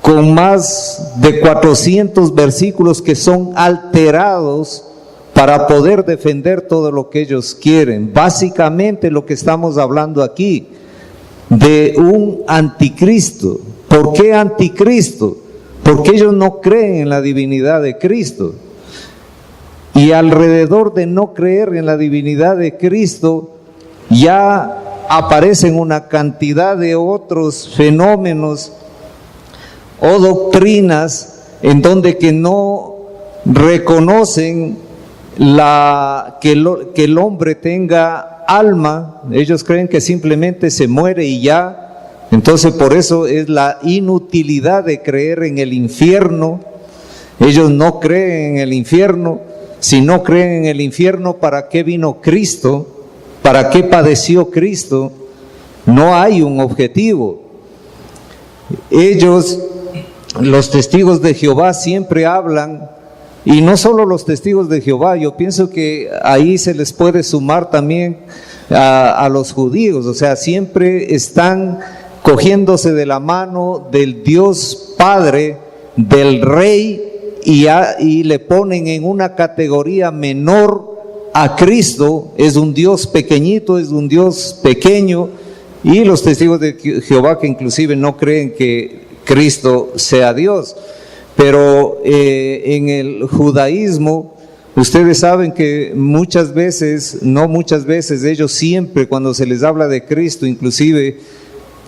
con más de 400 versículos que son alterados para poder defender todo lo que ellos quieren. Básicamente lo que estamos hablando aquí, de un anticristo. ¿Por qué anticristo? Porque ellos no creen en la divinidad de Cristo. Y alrededor de no creer en la divinidad de Cristo, ya aparecen una cantidad de otros fenómenos o doctrinas en donde que no reconocen que el hombre tenga alma. Ellos creen que simplemente se muere y ya. Entonces por eso es la inutilidad de creer en el infierno. Ellos no creen en el infierno. Si no creen en el infierno, ¿para qué vino Cristo? ¿Para qué padeció Cristo? No hay un objetivo. Ellos, los testigos de Jehová, siempre hablan, y no solo los testigos de Jehová, yo pienso que ahí se les puede sumar también a los judíos. O sea, siempre están cogiéndose de la mano del Dios Padre, del Rey, y le ponen en una categoría menor a Cristo. Es un Dios pequeñito, es un Dios pequeño, y los testigos de Jehová que inclusive no creen que Cristo sea Dios. Pero en el judaísmo, ustedes saben que muchas veces, no muchas veces, ellos siempre cuando se les habla de Cristo, inclusive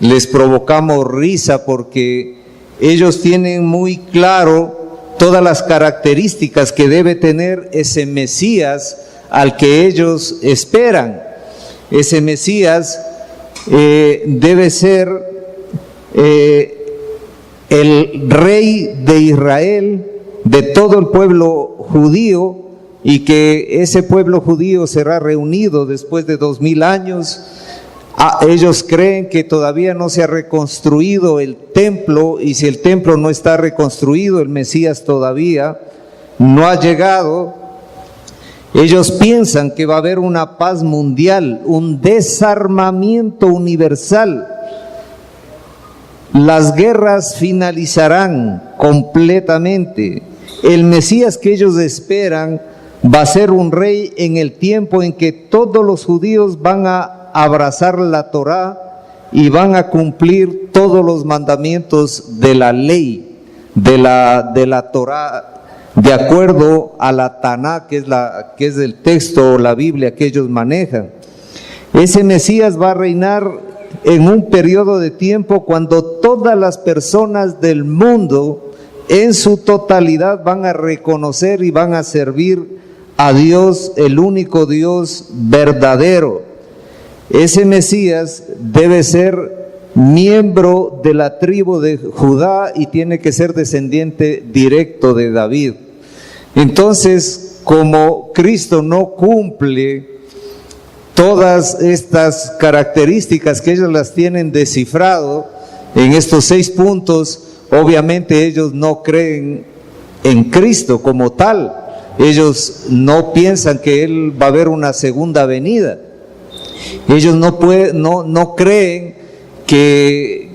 les provocamos risa porque ellos tienen muy claro todas las características que debe tener ese Mesías al que ellos esperan. Ese Mesías debe ser el rey de Israel, de todo el pueblo judío, y que ese pueblo judío será reunido después de 2000 años. Ellos creen que todavía no se ha reconstruido el templo, y si el templo no está reconstruido, el Mesías todavía no ha llegado. Ellos piensan que va a haber una paz mundial, un desarmamiento universal. Las guerras finalizarán completamente. El Mesías que ellos esperan va a ser un rey en el tiempo en que todos los judíos van a abrazar la Torá y van a cumplir todos los mandamientos de la ley, de la Torá, de acuerdo a la Taná, que es el texto o la Biblia que ellos manejan. Ese Mesías va a reinar en un periodo de tiempo cuando todas las personas del mundo en su totalidad van a reconocer y van a servir a Dios, el único Dios verdadero. Ese Mesías debe ser miembro de la tribu de Judá y tiene que ser descendiente directo de David. Entonces, como Cristo no cumple todas estas características que ellos las tienen descifrado en estos 6 puntos, obviamente ellos no creen en Cristo como tal. Ellos no piensan que Él va a haber una segunda venida. Ellos no creen que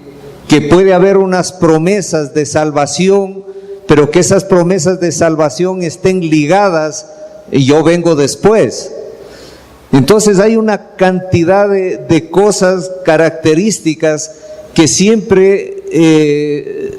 puede haber unas promesas de salvación, pero que esas promesas de salvación estén ligadas y yo vengo después. Entonces hay una cantidad de cosas, características que siempre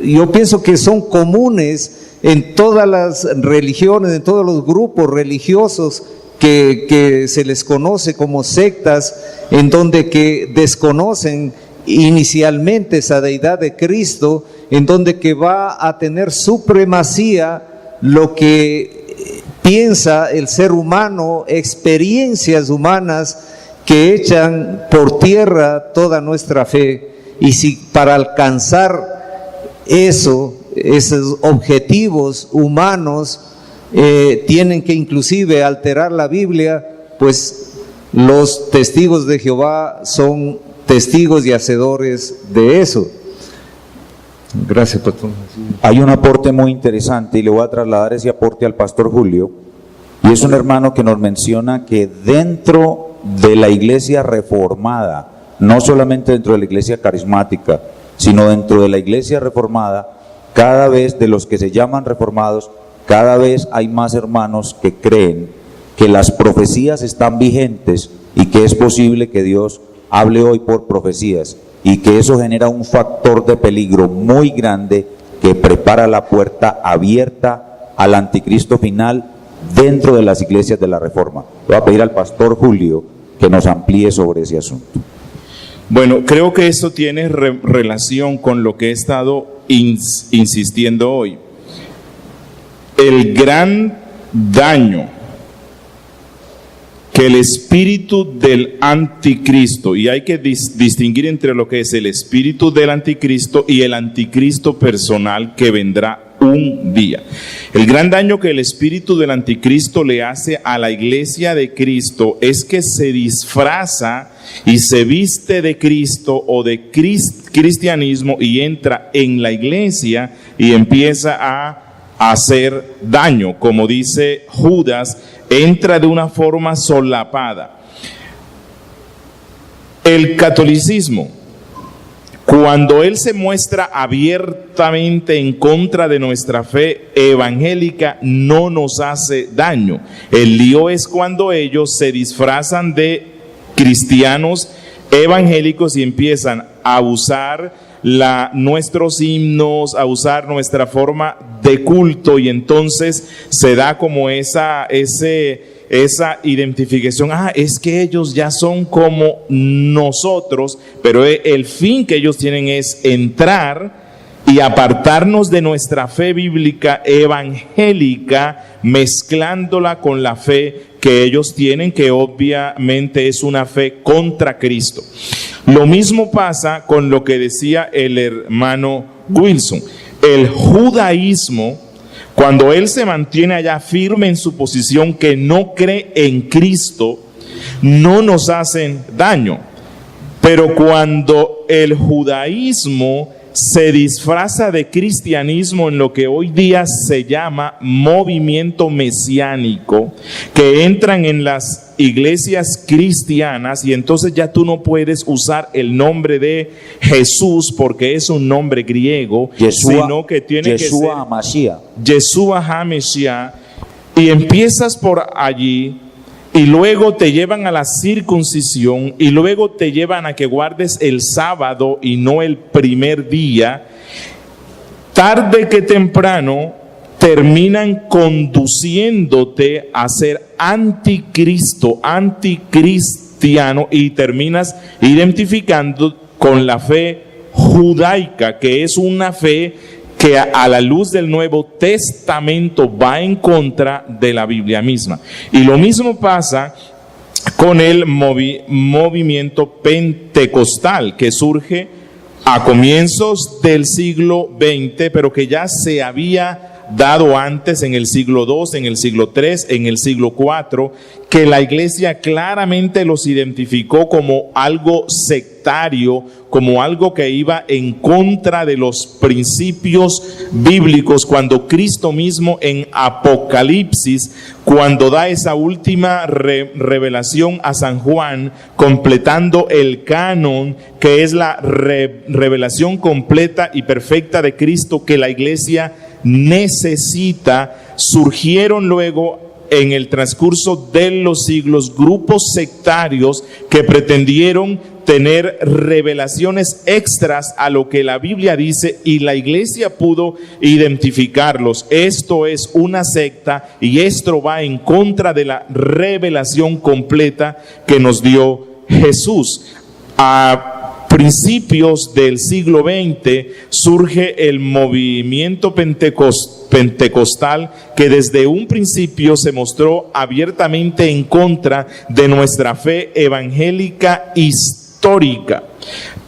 yo pienso que son comunes en todas las religiones, en todos los grupos religiosos que se les conoce como sectas, en donde que desconocen inicialmente esa deidad de Cristo, en donde que va a tener supremacía lo que piensa el ser humano, experiencias humanas que echan por tierra toda nuestra fe. Y si para alcanzar esos objetivos humanos tienen que inclusive alterar la Biblia, pues los testigos de Jehová son testigos y hacedores de eso. Gracias, pastor. Hay un aporte muy interesante y le voy a trasladar ese aporte al pastor Julio, y es un hermano que nos menciona que dentro de la iglesia reformada, no solamente dentro de la iglesia carismática, sino dentro de la iglesia reformada, cada vez de los que se llaman reformados, cada vez hay más hermanos que creen que las profecías están vigentes y que es posible que Dios hable hoy por profecías, y que eso genera un factor de peligro muy grande que prepara la puerta abierta al anticristo final dentro de las iglesias de la Reforma. Le voy a pedir al pastor Julio que nos amplíe sobre ese asunto. Bueno, creo que eso tiene relación con lo que he estado insistiendo hoy. El gran daño que el espíritu del anticristo, y hay que distinguir entre lo que es el espíritu del anticristo y el anticristo personal que vendrá un día. El gran daño que el espíritu del anticristo le hace a la iglesia de Cristo es que se disfraza y se viste de Cristo o de cristianismo y entra en la iglesia y empieza a hacer daño, como dice Judas, entra de una forma solapada. El catolicismo Cuando Él se muestra abiertamente en contra de nuestra fe evangélica, no nos hace daño. El lío es cuando ellos se disfrazan de cristianos evangélicos y empiezan a usar nuestros himnos, a usar nuestra forma de culto, y entonces se da como esa identificación. Es que ellos ya son como nosotros, pero el fin que ellos tienen es entrar y apartarnos de nuestra fe bíblica evangélica, mezclándola con la fe que ellos tienen, que obviamente es una fe contra Cristo. Lo mismo pasa con lo que decía el hermano Wilson. El judaísmo, cuando él se mantiene allá firme en su posición, que no cree en Cristo, no nos hacen daño. Pero cuando el judaísmo se disfraza de cristianismo en lo que hoy día se llama movimiento mesiánico, que entran en las iglesias cristianas, y entonces ya tú no puedes usar el nombre de Jesús porque es un nombre griego, sino que tiene que ser Yeshua HaMashiach, y empiezas por allí, y luego te llevan a la circuncisión, y luego te llevan a que guardes el sábado y no el primer día. Tarde que temprano terminan conduciéndote a ser anticristo, anticristiano, y terminas identificando con la fe judaica, que es una fe que a la luz del Nuevo Testamento va en contra de la Biblia misma. Y lo mismo pasa con el movimiento pentecostal, que surge a comienzos del siglo XX, pero que ya se había dado antes en el siglo II, en el siglo III, en el siglo IV, que la iglesia claramente los identificó como algo sectario, como algo que iba en contra de los principios bíblicos, cuando Cristo mismo en Apocalipsis, cuando da esa última revelación a San Juan, completando el canon, que es la revelación completa y perfecta de Cristo que la iglesia necesita, surgieron luego en el transcurso de los siglos grupos sectarios que pretendieron tener revelaciones extras a lo que la Biblia dice, y la iglesia pudo identificarlos. Esto es una secta y esto va en contra de la revelación completa que nos dio Jesús. A principios del siglo XX surge el movimiento pentecostal, que desde un principio se mostró abiertamente en contra de nuestra fe evangélica histórica.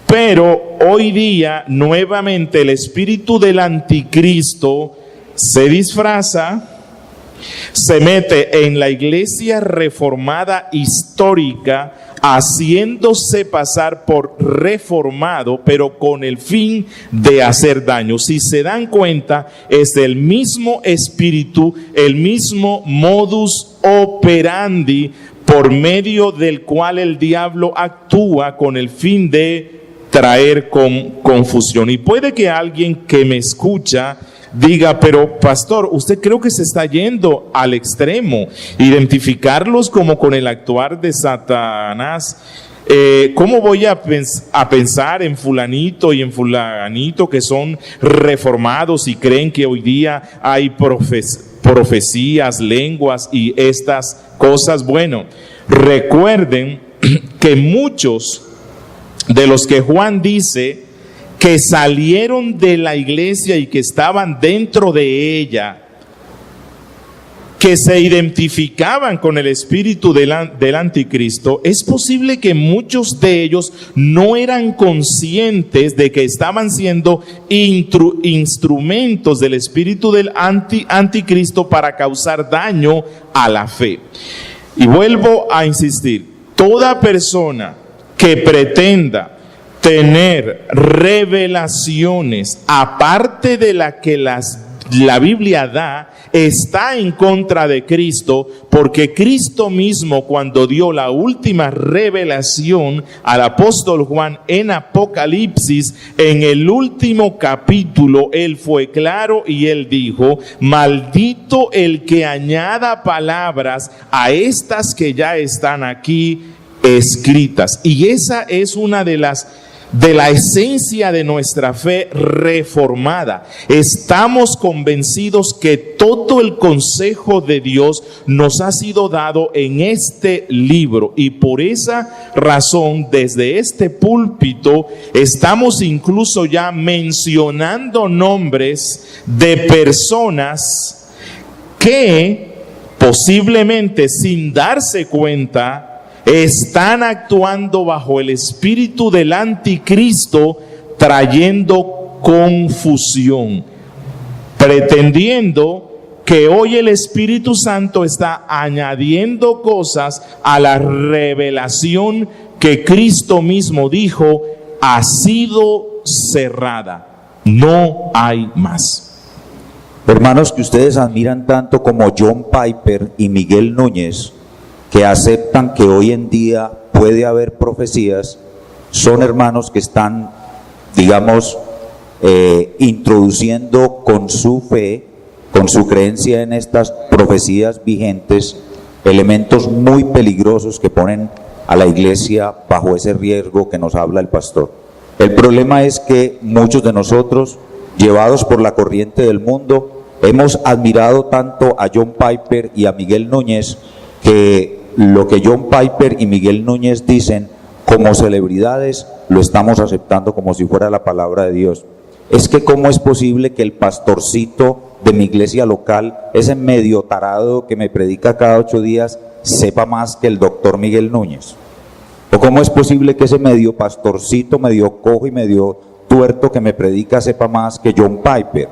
Pero hoy día nuevamente el espíritu del anticristo se disfraza, se mete en la iglesia reformada histórica, haciéndose pasar por reformado, pero con el fin de hacer daño. Si se dan cuenta, es el mismo espíritu, el mismo modus operandi por medio del cual el diablo actúa con el fin de traer confusión. Y puede que alguien que me escucha diga: pero pastor, usted creo que se está yendo al extremo, identificarlos como con el actuar de Satanás. ¿Cómo voy a pensar en fulanito y en fulanito que son reformados y creen que hoy día hay profecías, lenguas y estas cosas? Bueno, recuerden que muchos de los que Juan dice que salieron de la iglesia y que estaban dentro de ella, que se identificaban con el espíritu del anticristo, es posible que muchos de ellos no eran conscientes de que estaban siendo instrumentos del espíritu del anticristo para causar daño a la fe. Y vuelvo a insistir, toda persona que pretenda tener revelaciones aparte de la que la Biblia da está en contra de Cristo, porque Cristo mismo, cuando dio la última revelación al apóstol Juan en Apocalipsis, en el último capítulo, él fue claro y él dijo: maldito el que añada palabras a estas que ya están aquí escritas. Y esa es una de la esencia de nuestra fe reformada. Estamos convencidos que todo el consejo de Dios nos ha sido dado en este libro, y por esa razón desde este púlpito estamos incluso ya mencionando nombres de personas que posiblemente sin darse cuenta están actuando bajo el espíritu del anticristo, trayendo confusión, pretendiendo que hoy el Espíritu Santo está añadiendo cosas a la revelación que Cristo mismo dijo ha sido cerrada. No hay más. Hermanos que ustedes admiran tanto como John Piper y Miguel Núñez, que aceptan que hoy en día puede haber profecías, son hermanos que están, digamos, introduciendo con su fe, con su creencia en estas profecías vigentes, elementos muy peligrosos que ponen a la iglesia bajo ese riesgo que nos habla el pastor. El problema es que muchos de nosotros, llevados por la corriente del mundo, hemos admirado tanto a John Piper y a Miguel Núñez, que lo que John Piper y Miguel Núñez dicen como celebridades lo estamos aceptando como si fuera la palabra de Dios. Es que cómo es posible que el pastorcito de mi iglesia local, ese medio tarado que me predica cada 8 días, sepa más que el doctor Miguel Núñez. O cómo es posible que ese medio pastorcito, medio cojo y medio tuerto que me predica sepa más que John Piper.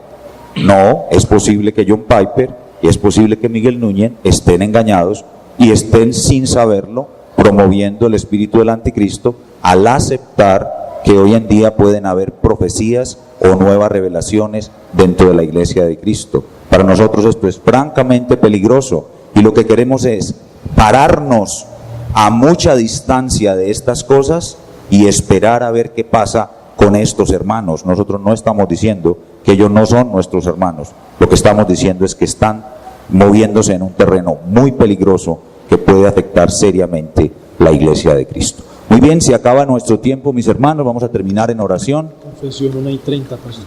No, es posible que John Piper y es posible que Miguel Núñez estén engañados y estén sin saberlo promoviendo el espíritu del anticristo al aceptar que hoy en día pueden haber profecías o nuevas revelaciones dentro de la iglesia de Cristo. Para nosotros esto es francamente peligroso, y lo que queremos es pararnos a mucha distancia de estas cosas y esperar a ver qué pasa con estos hermanos. Nosotros no estamos diciendo que ellos no son nuestros hermanos, lo que estamos diciendo es que están moviéndose en un terreno muy peligroso que puede afectar seriamente la iglesia de Cristo. Muy bien, se acaba nuestro tiempo, mis hermanos, vamos a terminar en oración. Confesión 1:30, pastor.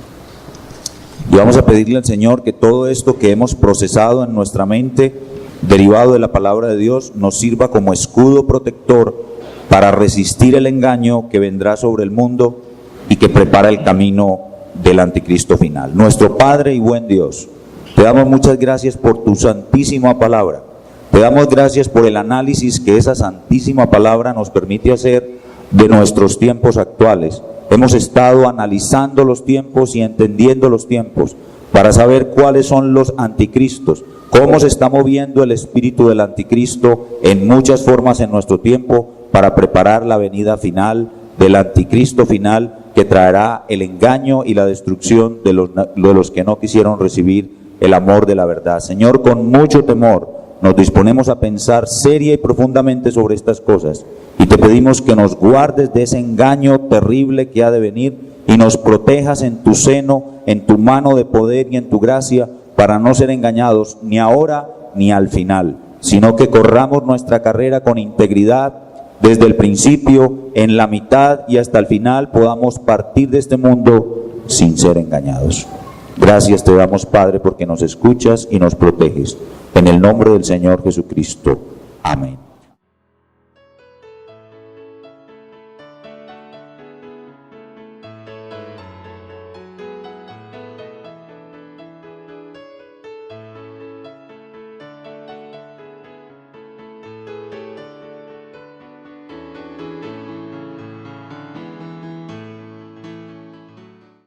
Y vamos a pedirle al Señor que todo esto que hemos procesado en nuestra mente, derivado de la palabra de Dios, nos sirva como escudo protector para resistir el engaño que vendrá sobre el mundo y que prepara el camino del anticristo final. Nuestro Padre y buen Dios, te damos muchas gracias por tu santísima palabra. Te damos gracias por el análisis que esa santísima palabra nos permite hacer de nuestros tiempos actuales. Hemos estado analizando los tiempos y entendiendo los tiempos para saber cuáles son los anticristos, cómo se está moviendo el espíritu del anticristo en muchas formas en nuestro tiempo para preparar la venida final del anticristo final, que traerá el engaño y la destrucción de los que no quisieron recibir el amor de la verdad. Señor, con mucho temor nos disponemos a pensar seria y profundamente sobre estas cosas, y te pedimos que nos guardes de ese engaño terrible que ha de venir y nos protejas en tu seno, en tu mano de poder y en tu gracia, para no ser engañados ni ahora ni al final, sino que corramos nuestra carrera con integridad desde el principio, en la mitad y hasta el final podamos partir de este mundo sin ser engañados. Gracias te damos, Padre, porque nos escuchas y nos proteges. En el nombre del Señor Jesucristo. Amén.